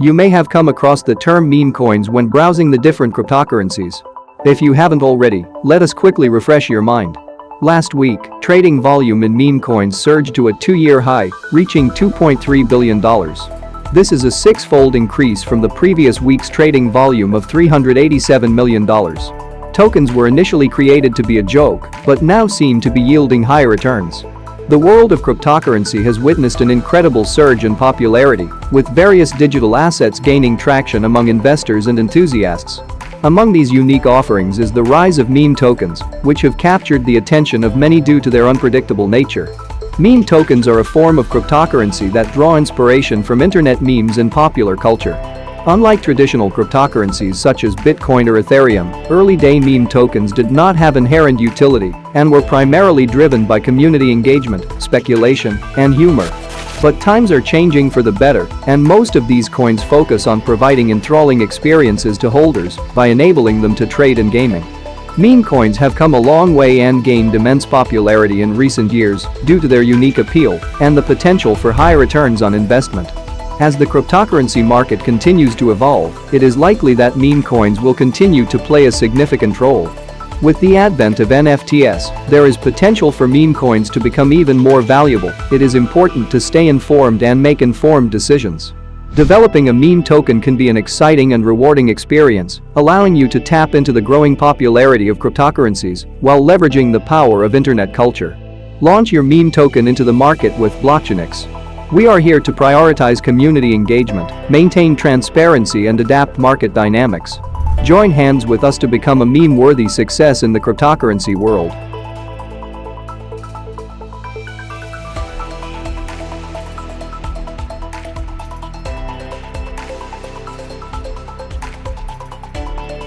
You may have come across the term meme coins when browsing the different cryptocurrencies. If you haven't already, let us quickly refresh your mind. Last week, trading volume in meme coins surged to a 2-year high, reaching $2.3 billion. This is a 6-fold increase from the previous week's trading volume of $387 million. Tokens were initially created to be a joke, but now seem to be yielding high returns. The world of cryptocurrency has witnessed an incredible surge in popularity, with various digital assets gaining traction among investors and enthusiasts. Among these unique offerings is the rise of meme tokens, which have captured the attention of many due to their unpredictable nature. Meme tokens are a form of cryptocurrency that draw inspiration from internet memes and popular culture. Unlike traditional cryptocurrencies such as Bitcoin or Ethereum, early-day meme tokens did not have inherent utility and were primarily driven by community engagement, speculation, and humor. But times are changing for the better, and most of these coins focus on providing enthralling experiences to holders by enabling them to trade in gaming. Meme coins have come a long way and gained immense popularity in recent years due to their unique appeal and the potential for high returns on investment. As the cryptocurrency market continues to evolve, it is likely that meme coins will continue to play a significant role. With the advent of NFTs, there is potential for meme coins to become even more valuable. It is important to stay informed and make informed decisions. Developing a meme token can be an exciting and rewarding experience, allowing you to tap into the growing popularity of cryptocurrencies while leveraging the power of internet culture. Launch your meme token into the market with Blocktunix. We are here to prioritize community engagement, maintain transparency, and adapt market dynamics. Join hands with us to become a meme-worthy success in the cryptocurrency world.